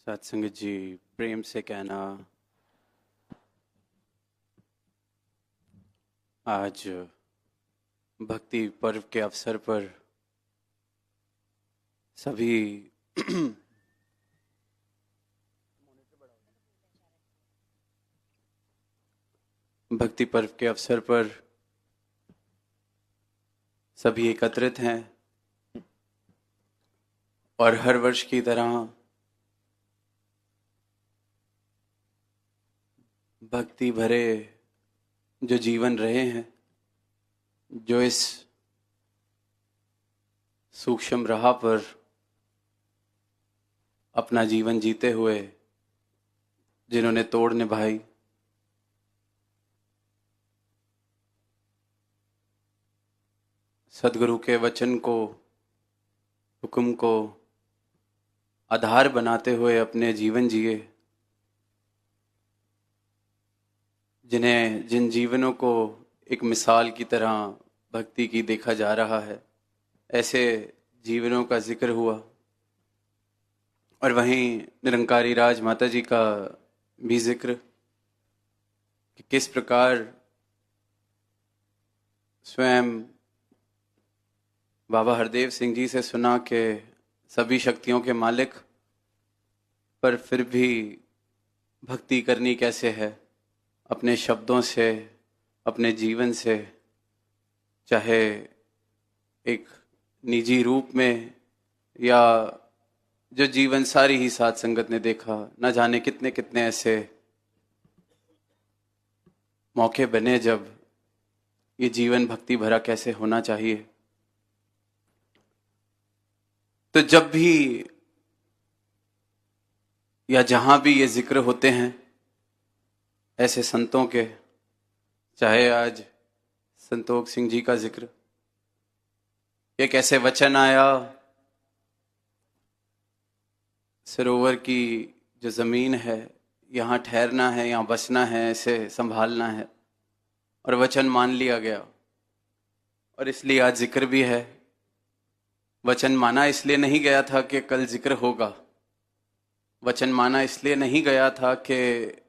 सत्संग जी, प्रेम से कहना, आज भक्ति पर्व के अवसर पर सभी भक्ति पर्व के अवसर पर सभी एकत्रित हैं और हर वर्ष की तरह भक्ति भरे जो जीवन रहे हैं, जो इस सूक्ष्म राह पर अपना जीवन जीते हुए जिन्होंने तोड़ निभाई, सदगुरु के वचन को, हुक्म को आधार बनाते हुए अपने जीवन जिए, जिन जीवनों को एक मिसाल की तरह भक्ति की देखा जा रहा है, ऐसे जीवनों का जिक्र हुआ। और वहीं निरंकारी राज माता जी का भी जिक्र कि किस प्रकार स्वयं बाबा हरदेव सिंह जी से सुना कि सभी शक्तियों के मालिक, पर फिर भी भक्ति करनी कैसे है, अपने शब्दों से, अपने जीवन से, चाहे एक निजी रूप में या जो जीवन सारी ही साथ संगत ने देखा, न जाने कितने कितने ऐसे मौके बने जब ये जीवन भक्ति भरा कैसे होना चाहिए। तो जब भी या जहां भी ये जिक्र होते हैं ऐसे संतों के, चाहे आज संतोख सिंह जी का जिक्र, एक ऐसे वचन आया, सरोवर की जो जमीन है यहाँ ठहरना है, यहाँ बसना है, इसे संभालना है, और वचन मान लिया गया। और इसलिए आज जिक्र भी है। वचन माना इसलिए नहीं गया था कि कल जिक्र होगा, वचन माना इसलिए नहीं गया था कि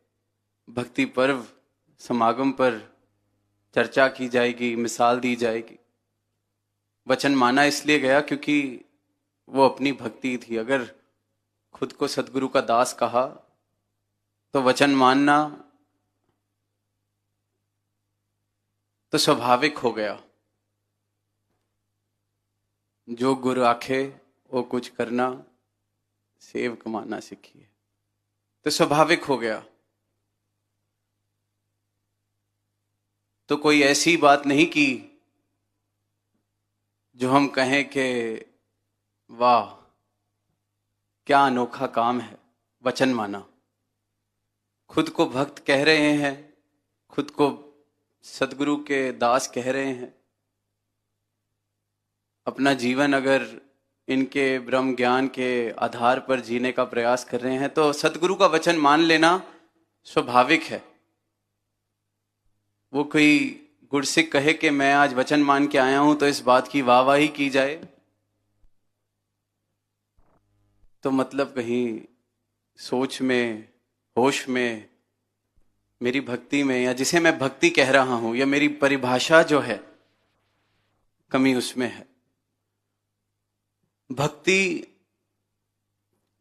भक्ति पर्व समागम पर चर्चा की जाएगी, मिसाल दी जाएगी। वचन माना इसलिए गया क्योंकि वो अपनी भक्ति थी। अगर खुद को सदगुरु का दास कहा तो वचन मानना तो स्वाभाविक हो गया। जो गुरु आखे वो कुछ करना, सेव कमाना सीखिए, तो स्वाभाविक हो गया। तो कोई ऐसी बात नहीं की जो हम कहें कि वाह क्या अनोखा काम है। वचन माना, खुद को भक्त कह रहे हैं, खुद को सदगुरु के दास कह रहे हैं, अपना जीवन अगर इनके ब्रह्म ज्ञान के आधार पर जीने का प्रयास कर रहे हैं, तो सदगुरु का वचन मान लेना स्वाभाविक है। वो कोई गुरसिक कहे कि मैं आज वचन मान के आया हूं तो इस बात की वाहवाही की जाए, तो मतलब कहीं सोच में, होश में, मेरी भक्ति में, या जिसे मैं भक्ति कह रहा हूं, या मेरी परिभाषा जो है, कमी उसमें है। भक्ति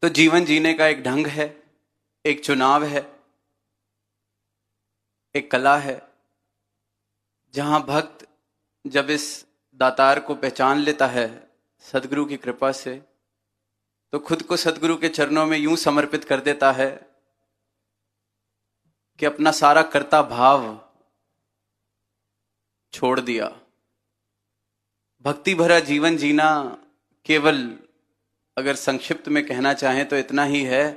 तो जीवन जीने का एक ढंग है, एक चुनाव है, एक कला है, जहां भक्त जब इस दातार को पहचान लेता है सदगुरु की कृपा से, तो खुद को सदगुरु के चरणों में यूं समर्पित कर देता है कि अपना सारा कर्ता भाव छोड़ दिया। भक्ति भरा जीवन जीना केवल अगर संक्षिप्त में कहना चाहें तो इतना ही है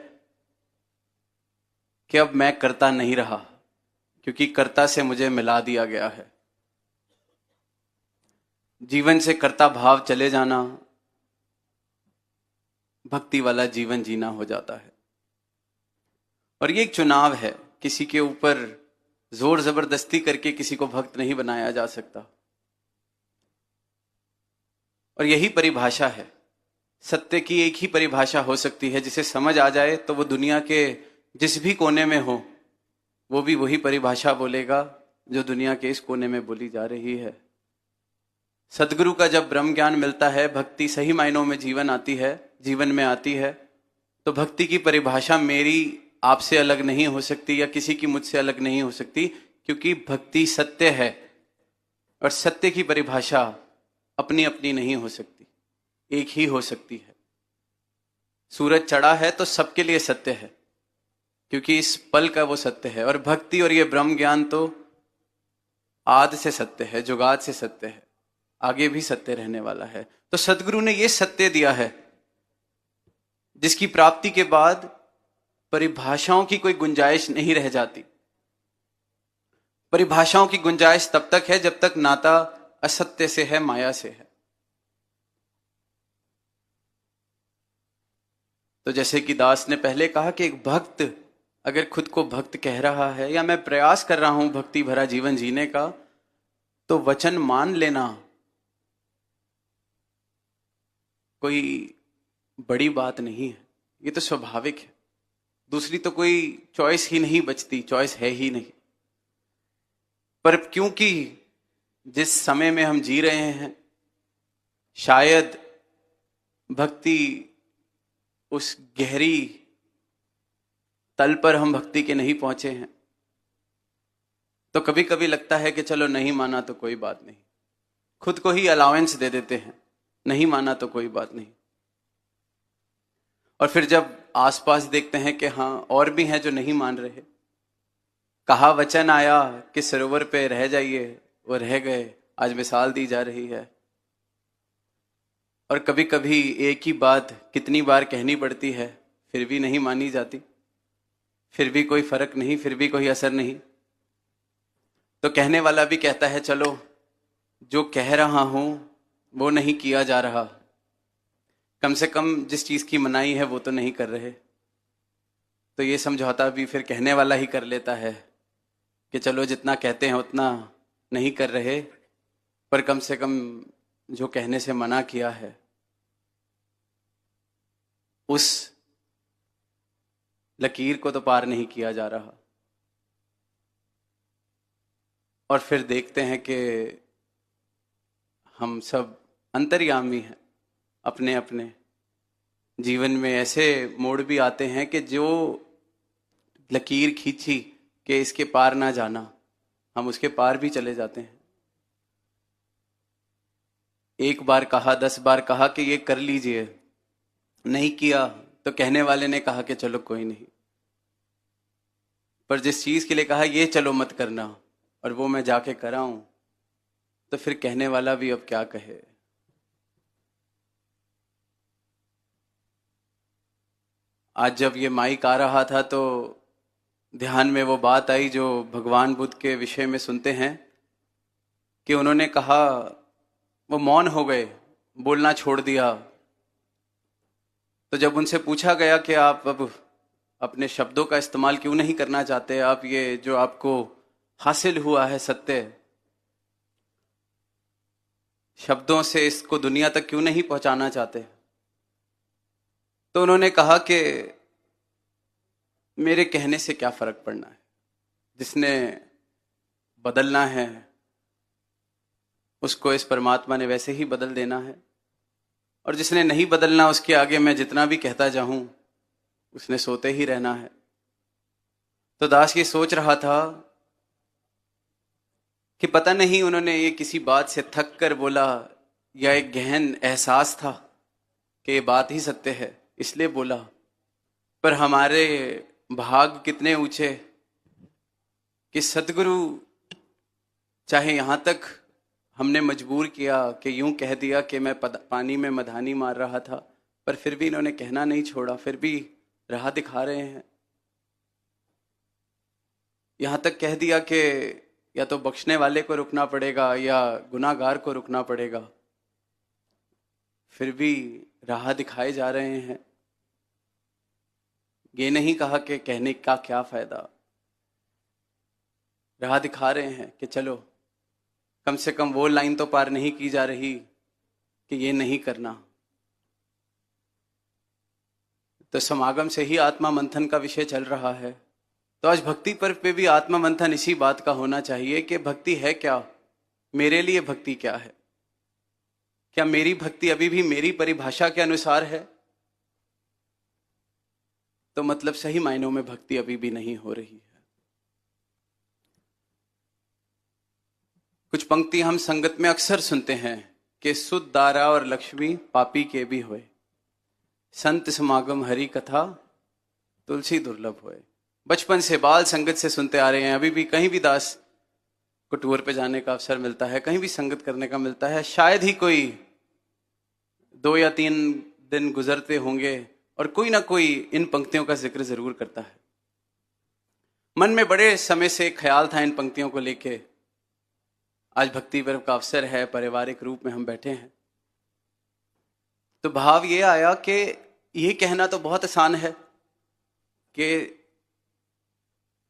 कि अब मैं कर्ता नहीं रहा, क्योंकि कर्ता से मुझे मिला दिया गया है। जीवन से कर्ता भाव चले जाना भक्ति वाला जीवन जीना हो जाता है। और ये एक चुनाव है, किसी के ऊपर जोर जबरदस्ती करके किसी को भक्त नहीं बनाया जा सकता। और यही परिभाषा है सत्य की एक ही परिभाषा हो सकती है, जिसे समझ आ जाए तो वो दुनिया के जिस भी कोने में हो वो भी वही परिभाषा बोलेगा जो दुनिया के इस कोने में बोली जा रही है। सदगुरु का जब ब्रह्म ज्ञान मिलता है, भक्ति सही मायनों में जीवन में आती है, तो भक्ति की परिभाषा मेरी आपसे अलग नहीं हो सकती या किसी की मुझसे अलग नहीं हो सकती, क्योंकि भक्ति सत्य है और सत्य की परिभाषा अपनी अपनी नहीं हो सकती, एक ही हो सकती है। सूरज चढ़ा है तो सबके लिए सत्य है, क्योंकि इस पल का वो सत्य है। और भक्ति और ये ब्रह्म ज्ञान तो आद से सत्य है, जुगाद से सत्य है, आगे भी सत्य रहने वाला है। तो सदगुरु ने ये सत्य दिया है जिसकी प्राप्ति के बाद परिभाषाओं की कोई गुंजाइश नहीं रह जाती। परिभाषाओं की गुंजाइश तब तक है जब तक नाता असत्य से है, माया से है। तो जैसे कि दास ने पहले कहा कि एक भक्त अगर खुद को भक्त कह रहा है या मैं प्रयास कर रहा हूं भक्ति भरा जीवन जीने का, तो वचन मान लेना कोई बड़ी बात नहीं है, ये तो स्वाभाविक है। दूसरी तो कोई चॉइस ही नहीं बचती, चॉइस है ही नहीं। पर क्योंकि जिस समय में हम जी रहे हैं शायद भक्ति उस गहरी तल पर हम भक्ति के नहीं पहुंचे हैं, तो कभी कभी लगता है कि चलो नहीं माना तो कोई बात नहीं, खुद को ही अलाउंस दे देते हैं, नहीं माना तो कोई बात नहीं। और फिर जब आसपास देखते हैं कि हाँ और भी हैं जो नहीं मान रहे, कहा वचन आया कि सरोवर पे रह जाइए, वो रह गए, आज मिसाल दी जा रही है। और कभी कभी एक ही बात कितनी बार कहनी पड़ती है, फिर भी नहीं मानी जाती, फिर भी कोई फर्क नहीं, फिर भी कोई असर नहीं। तो कहने वाला भी कहता है चलो जो कह रहा हूं वो नहीं किया जा रहा, कम से कम जिस चीज की मनाही है वो तो नहीं कर रहे। तो ये समझौता भी फिर कहने वाला ही कर लेता है कि चलो जितना कहते हैं उतना नहीं कर रहे, पर कम से कम जो कहने से मना किया है उस लकीर को तो पार नहीं किया जा रहा। और फिर देखते हैं कि हम सब अंतर्यामी हैं, अपने अपने जीवन में ऐसे मोड़ भी आते हैं कि जो लकीर खींची कि इसके पार ना जाना, हम उसके पार भी चले जाते हैं। एक बार कहा, 10 बार कहा कि ये कर लीजिए, नहीं किया तो कहने वाले ने कहा कि चलो कोई नहीं। पर जिस चीज के लिए कहा ये चलो मत करना और वो मैं जाके कराऊं, तो फिर कहने वाला भी अब क्या कहे। आज जब ये माइक आ रहा था तो ध्यान में वो बात आई जो भगवान बुद्ध के विषय में सुनते हैं कि उन्होंने कहा, वो मौन हो गए, बोलना छोड़ दिया। तो जब उनसे पूछा गया कि आप अब अपने शब्दों का इस्तेमाल क्यों नहीं करना चाहते, आप ये जो आपको हासिल हुआ है सत्य, शब्दों से इसको दुनिया तक क्यों नहीं पहुंचाना चाहते, तो उन्होंने कहा कि मेरे कहने से क्या फर्क पड़ना है, जिसने बदलना है उसको इस परमात्मा ने वैसे ही बदल देना है, और जिसने नहीं बदलना उसके आगे मैं जितना भी कहता जाऊं उसने सोते ही रहना है। तो दास ये सोच रहा था कि पता नहीं उन्होंने ये किसी बात से थक कर बोला या एक गहन एहसास था कि ये बात ही सत्य है इसलिए बोला, पर हमारे भाग कितने ऊंचे कि सतगुरु चाहे यहां तक हमने मजबूर किया कि यूं कह दिया कि मैं पानी में मधानी मार रहा था, पर फिर भी इन्होंने कहना नहीं छोड़ा, फिर भी राह दिखा रहे हैं। यहां तक कह दिया कि या तो बख्शने वाले को रुकना पड़ेगा या गुनाहगार को रुकना पड़ेगा, फिर भी राह दिखाए जा रहे हैं। ये नहीं कहा कि कहने का क्या फायदा, राह दिखा रहे हैं कि चलो कम से कम वो लाइन तो पार नहीं की जा रही कि ये नहीं करना। तो समागम से ही आत्मा मंथन का विषय चल रहा है, तो आज भक्ति पर्व पे भी आत्मा मंथन इसी बात का होना चाहिए कि भक्ति है क्या, मेरे लिए भक्ति क्या है। क्या मेरी भक्ति अभी भी मेरी परिभाषा के अनुसार है? तो मतलब सही मायनों में भक्ति अभी भी नहीं हो रही है। कुछ पंक्ति हम संगत में अक्सर सुनते हैं कि सुध दारा और लक्ष्मी पापी के भी होए, संत समागम हरि कथा तुलसी दुर्लभ होए। बचपन से बाल संगत से सुनते आ रहे हैं, अभी भी कहीं भी दास को टूर पे जाने का अवसर मिलता है, कहीं भी संगत करने का मिलता है, शायद ही कोई 2 या 3 दिन गुजरते होंगे और कोई ना कोई इन पंक्तियों का जिक्र जरूर करता है। मन में बड़े समय से ख्याल था इन पंक्तियों को लेके। आज भक्ति पर्व का अवसर है, पारिवारिक रूप में हम बैठे हैं, तो भाव ये आया कि ये कहना तो बहुत आसान है कि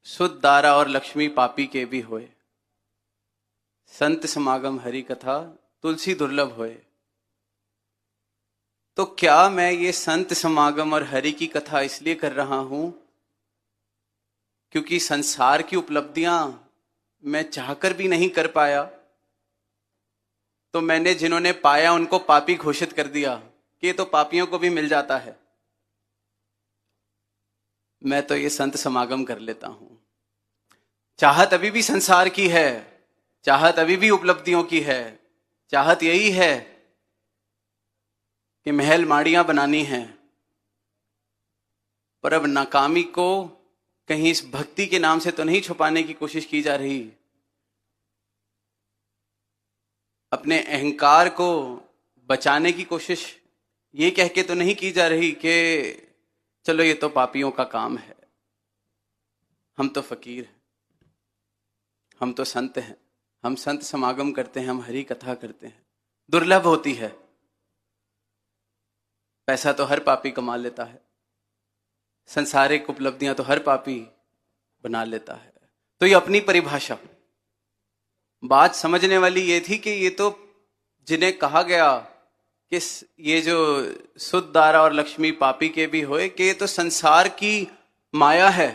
सुध दारा और लक्ष्मी पापी के भी होए, संत समागम हरि कथा तुलसी दुर्लभ होए। तो क्या मैं ये संत समागम और हरि की कथा इसलिए कर रहा हूं क्योंकि संसार की उपलब्धियां मैं चाहकर भी नहीं कर पाया, तो मैंने जिन्होंने पाया उनको पापी घोषित कर दिया कि ये तो पापियों को भी मिल जाता है, मैं तो ये संत समागम कर लेता हूं। चाहत अभी भी संसार की है, चाहत अभी भी उपलब्धियों की है, चाहत यही है कि महल माड़ियां बनानी है, पर अब नाकामी को कहीं इस भक्ति के नाम से तो नहीं छुपाने की कोशिश की जा रही, अपने अहंकार को बचाने की कोशिश ये कह के तो नहीं की जा रही कि चलो ये तो पापियों का काम है, हम तो फकीर हैं, हम तो संत हैं, हम संत समागम करते हैं, हम हरि कथा करते हैं। दुर्लभ होती है, पैसा तो हर पापी कमा लेता है, संसारिक उपलब्धियां तो हर पापी बना लेता है। तो ये अपनी परिभाषा। बात समझने वाली ये थी कि ये तो जिन्हें कहा गया कि ये जो सुध दारा और लक्ष्मी पापी के भी होए, कि ये तो संसार की माया है,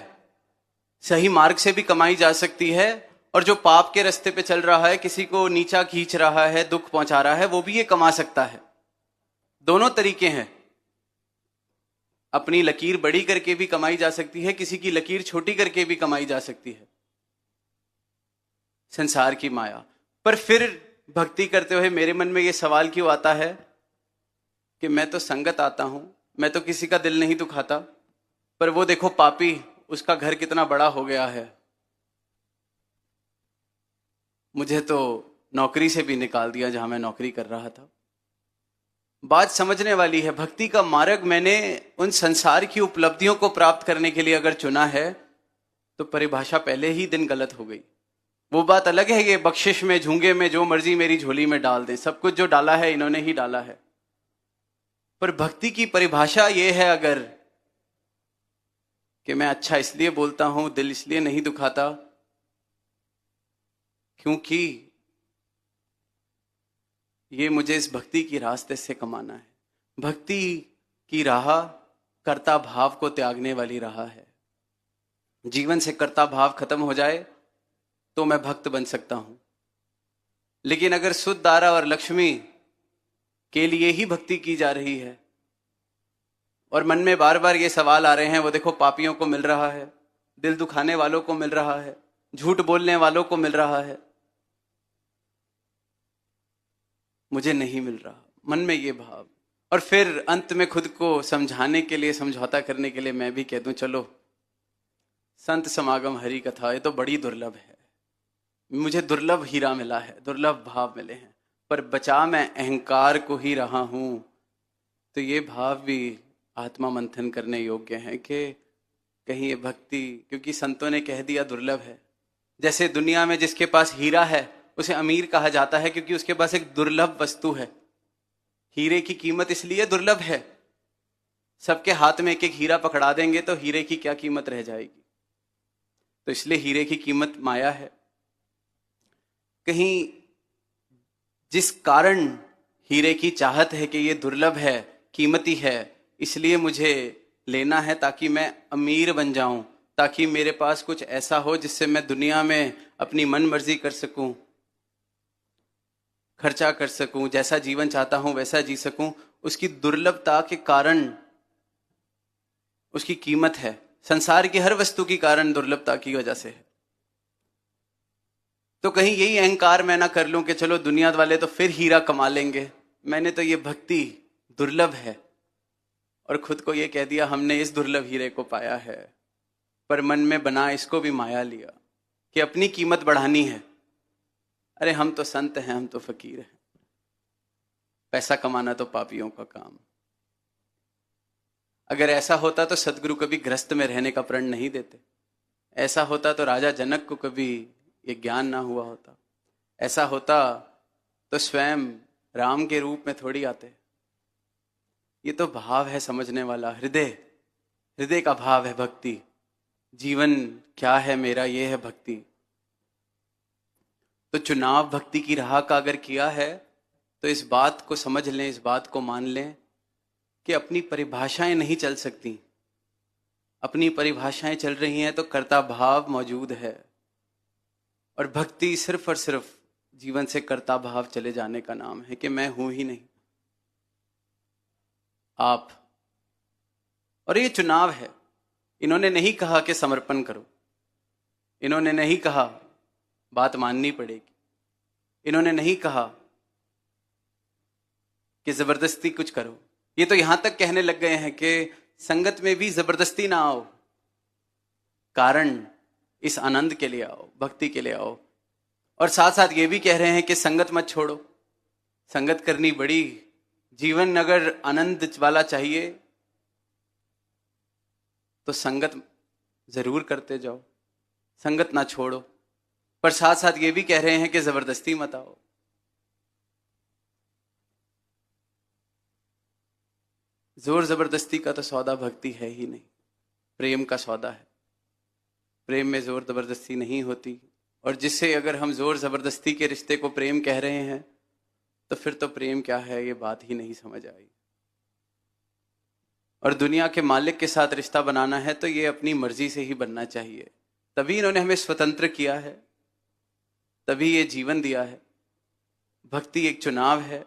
सही मार्ग से भी कमाई जा सकती है, और जो पाप के रास्ते पे चल रहा है, किसी को नीचा खींच रहा है, दुख पहुंचा रहा है, वो भी ये कमा सकता है। दोनों तरीके हैं। अपनी लकीर बड़ी करके भी कमाई जा सकती है, किसी की लकीर छोटी करके भी कमाई जा सकती है, संसार की माया। पर फिर भक्ति करते हुए मेरे मन में ये सवाल क्यों आता है कि मैं तो संगत आता हूं, मैं तो किसी का दिल नहीं दुखाता, पर वो देखो पापी, उसका घर कितना बड़ा हो गया है, मुझे तो नौकरी से भी निकाल दिया जहां मैं नौकरी कर रहा था। बात समझने वाली है। भक्ति का मार्ग मैंने उन संसार की उपलब्धियों को प्राप्त करने के लिए अगर चुना है, तो परिभाषा पहले ही दिन गलत हो गई। वो बात अलग है, ये बख्शिश में झूंगे में जो मर्जी मेरी झोली में डाल दें, सब कुछ जो डाला है इन्होंने ही डाला है। पर भक्ति की परिभाषा ये है अगर कि मैं अच्छा इसलिए बोलता हूं, दिल इसलिए नहीं दुखाता क्योंकि ये मुझे इस भक्ति की रास्ते से कमाना है। भक्ति की राह कर्ता भाव को त्यागने वाली राह है। जीवन से कर्ता भाव खत्म हो जाए तो मैं भक्त बन सकता हूं, लेकिन अगर सुध दारा और लक्ष्मी के लिए ही भक्ति की जा रही है और मन में बार बार ये सवाल आ रहे हैं, वो देखो पापियों को मिल रहा है, दिल दुखाने वालों को मिल रहा है, झूठ बोलने वालों को मिल रहा है, मुझे नहीं मिल रहा, मन में ये भाव। और फिर अंत में खुद को समझाने के लिए, समझौता करने के लिए मैं भी कह दूं चलो संत समागम हरि कथा, ये तो बड़ी दुर्लभ है, मुझे दुर्लभ हीरा मिला है, दुर्लभ भाव मिले हैं, पर बचा मैं अहंकार को ही रहा हूं। तो ये भाव भी आत्मा मंथन करने योग्य है कि कहीं ये भक्ति, क्योंकि संतों ने कह दिया दुर्लभ है। जैसे दुनिया में जिसके पास हीरा है उसे अमीर कहा जाता है क्योंकि उसके पास एक दुर्लभ वस्तु है। हीरे की कीमत इसलिए दुर्लभ है, सबके हाथ में एक एक हीरा पकड़ा देंगे तो हीरे की क्या कीमत रह जाएगी, तो इसलिए हीरे की कीमत माया है। कहीं जिस कारण हीरे की चाहत है कि ये दुर्लभ है, कीमती है, इसलिए मुझे लेना है ताकि मैं अमीर बन जाऊं, ताकि मेरे पास कुछ ऐसा हो जिससे मैं दुनिया में अपनी मन मर्जी कर सकूं, खर्चा कर सकूं, जैसा जीवन चाहता हूं वैसा जी सकूं, उसकी दुर्लभता के कारण उसकी कीमत है। संसार की हर वस्तु की कारण दुर्लभता की वजह से है। तो कहीं यही अहंकार मैं ना कर लूं कि चलो दुनिया वाले तो फिर हीरा कमा लेंगे, मैंने तो ये भक्ति दुर्लभ है, और खुद को ये कह दिया हमने इस दुर्लभ हीरे को पाया है, पर मन में बना इसको भी माया लिया कि अपनी कीमत बढ़ानी है। अरे हम तो संत हैं, हम तो फकीर हैं, पैसा कमाना तो पापियों का काम। अगर ऐसा होता तो सदगुरु कभी गृहस्थ में रहने का प्रण नहीं देते। ऐसा होता तो राजा जनक को कभी ये ज्ञान ना हुआ होता। ऐसा होता तो स्वयं राम के रूप में थोड़ी आते। ये तो भाव है समझने वाला, हृदय, हृदय का भाव है भक्ति। जीवन क्या है मेरा, ये है भक्ति। तो चुनाव भक्ति की राह का अगर किया है तो इस बात को समझ लें, इस बात को मान लें कि अपनी परिभाषाएं नहीं चल सकती। अपनी परिभाषाएं चल रही हैं तो कर्ता भाव मौजूद है, और भक्ति सिर्फ और सिर्फ जीवन से कर्ता भाव चले जाने का नाम है कि मैं हूं ही नहीं, आप। और ये चुनाव है। इन्होंने नहीं कहा कि समर्पण करो, इन्होंने नहीं कहा बात माननी पड़ेगी, इन्होंने नहीं कहा कि जबरदस्ती कुछ करो। ये तो यहां तक कहने लग गए हैं कि संगत में भी जबरदस्ती ना आओ, कारण इस आनंद के लिए आओ, भक्ति के लिए आओ। और साथ साथ ये भी कह रहे हैं कि संगत मत छोड़ो, संगत करनी बड़ी, जीवन अगर आनंद वाला चाहिए तो संगत जरूर करते जाओ, संगत ना छोड़ो। पर साथ साथ ये भी कह रहे हैं कि जबरदस्ती मत आओ। जोर जबरदस्ती का तो सौदा भक्ति है ही नहीं, प्रेम का सौदा है। प्रेम में जोर जबरदस्ती नहीं होती, और जिससे अगर हम जोर जबरदस्ती के रिश्ते को प्रेम कह रहे हैं तो फिर तो प्रेम क्या है ये बात ही नहीं समझ आई। और दुनिया के मालिक के साथ रिश्ता बनाना है तो ये अपनी मर्जी से ही बनना चाहिए। तभी इन्होंने हमें स्वतंत्र किया है, तभी ये जीवन दिया है। भक्ति एक चुनाव है,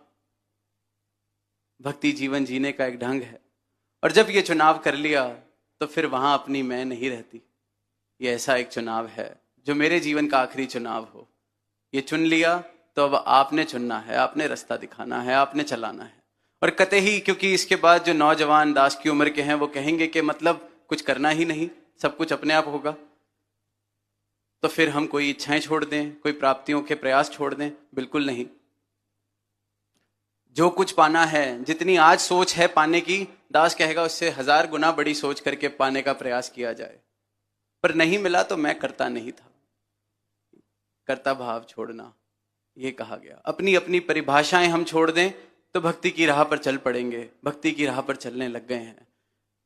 भक्ति जीवन जीने का एक ढंग है। और जब ये चुनाव कर लिया तो फिर वहां अपनी मैं नहीं रहती। ये ऐसा एक चुनाव है जो मेरे जीवन का आखिरी चुनाव हो। ये चुन लिया तो अब आपने चुनना है, आपने रास्ता दिखाना है, आपने चलाना है। और कतई, क्योंकि इसके बाद जो नौजवान दास की उम्र के हैं वो कहेंगे कि मतलब कुछ करना ही नहीं, सब कुछ अपने आप होगा, तो फिर हम कोई इच्छाएं छोड़ दें, कोई प्राप्तियों के प्रयास छोड़ दें? बिल्कुल नहीं। जो कुछ पाना है, जितनी आज सोच है पाने की, दास कहेगा उससे 1000 गुना बड़ी सोच करके पाने का प्रयास किया जाए। पर नहीं मिला तो मैं करता नहीं था, कर्ता भाव छोड़ना ये कहा गया। अपनी अपनी परिभाषाएं हम छोड़ दें तो भक्ति की राह पर चल पड़ेंगे, भक्ति की राह पर चलने लग गए हैं।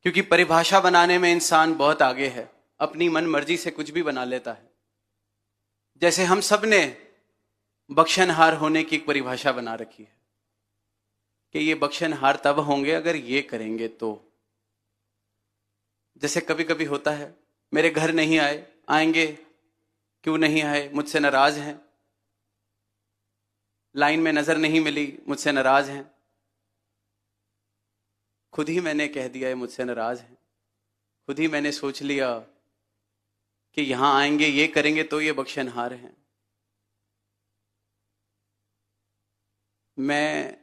क्योंकि परिभाषा बनाने में इंसान बहुत आगे है, अपनी मन मर्जी से कुछ भी बना लेता है। जैसे हम सब ने बख्शनहार होने की एक परिभाषा बना रखी है कि ये बख्शनहार तब होंगे अगर ये करेंगे तो। जैसे कभी कभी होता है, मेरे घर नहीं आए, आएंगे, क्यों नहीं आए, मुझसे नाराज हैं, लाइन में नजर नहीं मिली, मुझसे नाराज हैं। खुद ही मैंने कह दिया है मुझसे नाराज हैं, खुद ही मैंने सोच लिया कि यहां आएंगे, ये करेंगे तो ये बख्शनहार हैं। मैं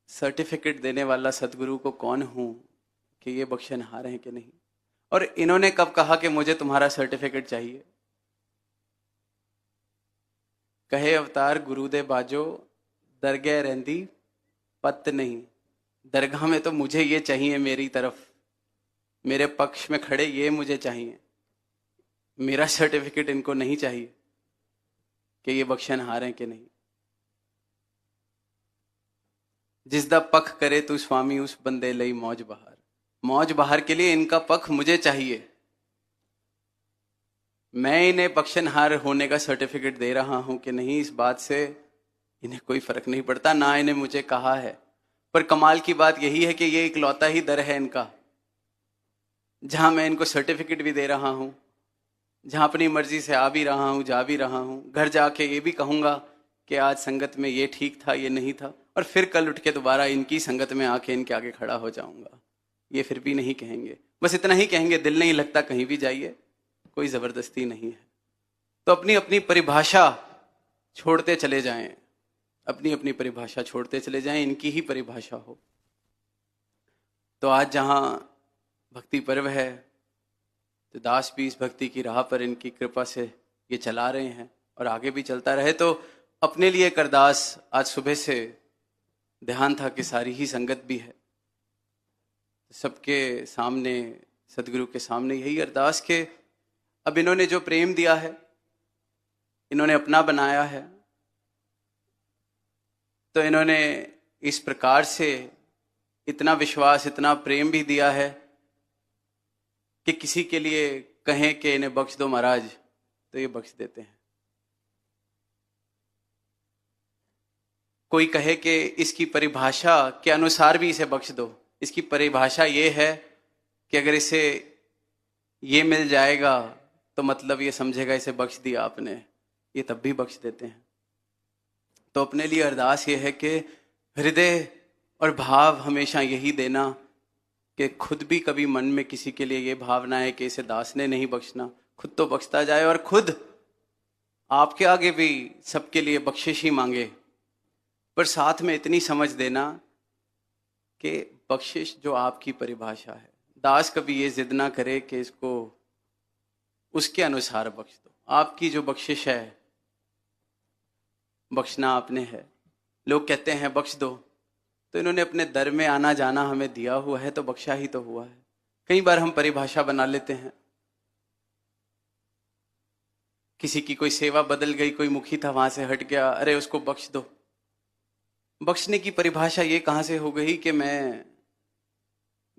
सर्टिफिकेट देने वाला सदगुरु को कौन हूं कि ये बख्शनहार हैं कि नहीं? और इन्होंने कब कहा कि मुझे तुम्हारा सर्टिफिकेट चाहिए? कहे अवतार गुरु दे बाजो, दरगाह रहंदी पत नहीं। दरगाह में तो मुझे ये चाहिए, मेरी तरफ, मेरे पक्ष में खड़े ये मुझे चाहिए, मेरा सर्टिफिकेट इनको नहीं चाहिए कि ये बख्शनहार हैं कि नहीं। जिसदा पख करे तू स्वामी, उस बंदे लई मौज बहार। मौज बहार के लिए इनका पख मुझे चाहिए। मैं इन्हें बख्शनहार होने का सर्टिफिकेट दे रहा हूं कि नहीं, इस बात से इन्हें कोई फर्क नहीं पड़ता, ना इन्हें मुझे कहा है। पर कमाल की बात यही है कि ये इकलौता ही दर है इनका जहाँ मैं इनको सर्टिफिकेट भी दे रहा हूँ, जहाँ अपनी मर्जी से आ भी रहा हूँ, जा भी रहा हूँ, घर जाके ये भी कहूँगा कि आज संगत में ये ठीक था, ये नहीं था, और फिर कल उठ के दोबारा इनकी संगत में आके इनके आगे खड़ा हो जाऊँगा। ये फिर भी नहीं कहेंगे, बस इतना ही कहेंगे, दिल नहीं लगता कहीं भी जाइए, कोई ज़बरदस्ती नहीं है। तो अपनी अपनी परिभाषा छोड़ते चले जाएं, अपनी अपनी परिभाषा छोड़ते चले जाएं, इनकी ही परिभाषा हो। तो आज जहाँ भक्ति पर्व है, तो दास भी इस भक्ति की राह पर इनकी कृपा से ये चला रहे हैं और आगे भी चलता रहे। तो अपने लिए एक अरदास, आज सुबह से ध्यान था कि सारी ही संगत भी है, सबके सामने, सदगुरु के सामने यही अरदास कि अब इन्होंने जो प्रेम दिया है, इन्होंने अपना बनाया है, तो इन्होंने इस प्रकार से इतना विश्वास, इतना प्रेम भी दिया है कि किसी के लिए कहें कि इन्हें बख्श दो महाराज, तो ये बख्श देते हैं। कोई कहे कि इसकी परिभाषा के अनुसार भी इसे बख्श दो, इसकी परिभाषा ये है कि अगर इसे ये मिल जाएगा तो मतलब ये समझेगा इसे बख्श दिया आपने, ये तब भी बख्श देते हैं। तो अपने लिए अरदास ये है कि हृदय और भाव हमेशा यही देना कि खुद भी कभी मन में किसी के लिए ये भावना है कि इसे दास ने नहीं बख्शना, खुद तो बख्शता जाए और खुद आपके आगे भी सबके लिए बख्शिश ही मांगे, पर साथ में इतनी समझ देना कि बख्शिश जो आपकी परिभाषा है, दास कभी ये जिद ना करे कि इसको उसके अनुसार बख्श दो। आपकी जो बख्शिश है, बख्शना आपने है। लोग कहते हैं बख्श दो, तो इन्होंने अपने दर में आना जाना हमें दिया हुआ है, तो बख्शा ही तो हुआ है। कई बार हम परिभाषा बना लेते हैं, किसी की कोई सेवा बदल गई, कोई मुखी था वहां से हट गया, अरे उसको बख्श दो। बख्शने की परिभाषा ये कहां से हो गई कि मैं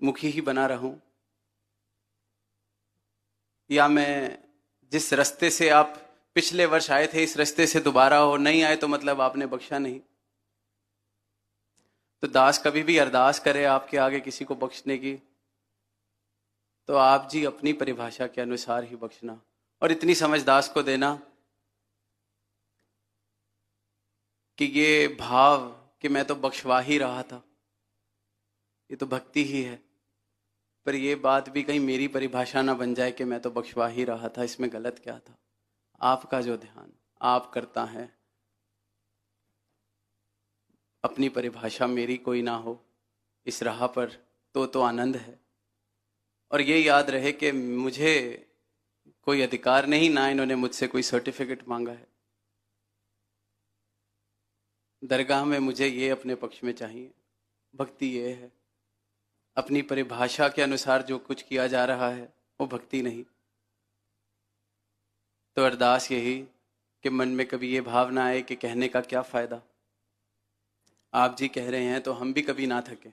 मुखी ही बना रहूं, या मैं जिस रास्ते से आप पिछले वर्ष आए थे इस रास्ते से दोबारा हो, नहीं आए तो मतलब आपने बख्शा नहीं। तो दास कभी भी अरदास करे आपके आगे किसी को बख्शने की, तो आप जी अपनी परिभाषा के अनुसार ही बख्शना, और इतनी समझ दास को देना कि ये भाव कि मैं तो बख्शवा ही रहा था, ये तो भक्ति ही है, पर ये बात भी कहीं मेरी परिभाषा ना बन जाए कि मैं तो बख्शवा ही रहा था, इसमें गलत क्या था। आपका जो ध्यान आप करता है, अपनी परिभाषा मेरी कोई ना हो इस राह पर, तो आनंद है। और ये याद रहे कि मुझे कोई अधिकार नहीं, ना इन्होंने मुझसे कोई सर्टिफिकेट मांगा है। दरगाह में मुझे ये अपने पक्ष में चाहिए, भक्ति ये है। अपनी परिभाषा के अनुसार जो कुछ किया जा रहा है वो भक्ति नहीं। तो अरदास यही कि मन में कभी ये भाव ना आए कि कहने का क्या फायदा, आप जी कह रहे हैं तो हम भी कभी ना थके।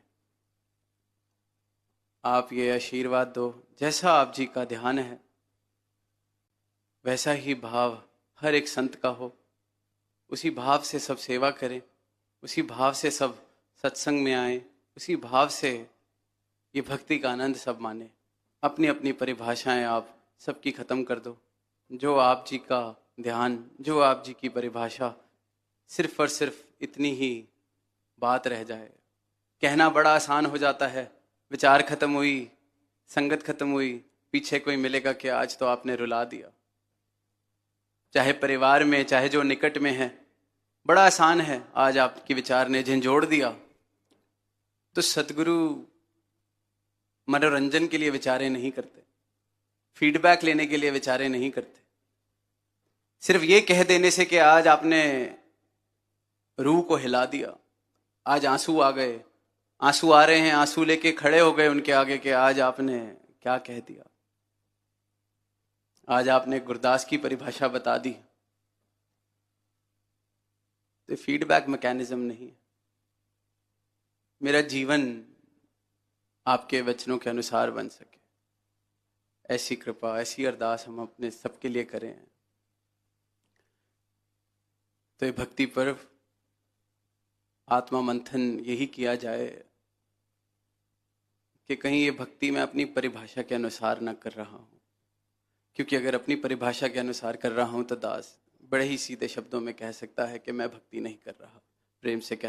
आप ये आशीर्वाद दो, जैसा आप जी का ध्यान है वैसा ही भाव हर एक संत का हो, उसी भाव से सब सेवा करें, उसी भाव से सब सत्संग में आए, उसी भाव से ये भक्ति का आनंद सब माने। अपनी अपनी परिभाषाएं आप सबकी खत्म कर दो, जो आप जी का ध्यान, जो आप जी की परिभाषा, सिर्फ और सिर्फ इतनी ही बात रह जाए। कहना बड़ा आसान हो जाता है, विचार खत्म हुई, संगत खत्म हुई, पीछे कोई मिलेगा कि आज तो आपने रुला दिया। चाहे परिवार में, चाहे जो निकट में है, बड़ा आसान है, आज आपके विचार ने झंझोड़ दिया। तो सतगुरु मनोरंजन के लिए विचारे नहीं करते, फीडबैक लेने के लिए विचारे नहीं करते। सिर्फ ये कह देने से कि आज आपने रूह को हिला दिया, आज आंसू आ गए, आंसू आ रहे हैं, आंसू लेके खड़े हो गए उनके आगे कि आज आपने क्या कह दिया, आज आपने गुरदास की परिभाषा बता दी। तो फीडबैक मैकेनिज्म नहीं है। मेरा जीवन आपके वचनों के अनुसार बन सके, ऐसी कृपा, ऐसी अरदास हम अपने सबके लिए करें। तो ये भक्ति पर्व, आत्मा मंथन यही किया जाए कि कहीं ये भक्ति मैं अपनी परिभाषा के अनुसार न कर रहा हूँ, क्योंकि अगर अपनी परिभाषा के अनुसार कर रहा हूँ तो दास बड़े ही सीधे शब्दों में कह सकता है कि मैं भक्ति नहीं कर रहा, प्रेम से कह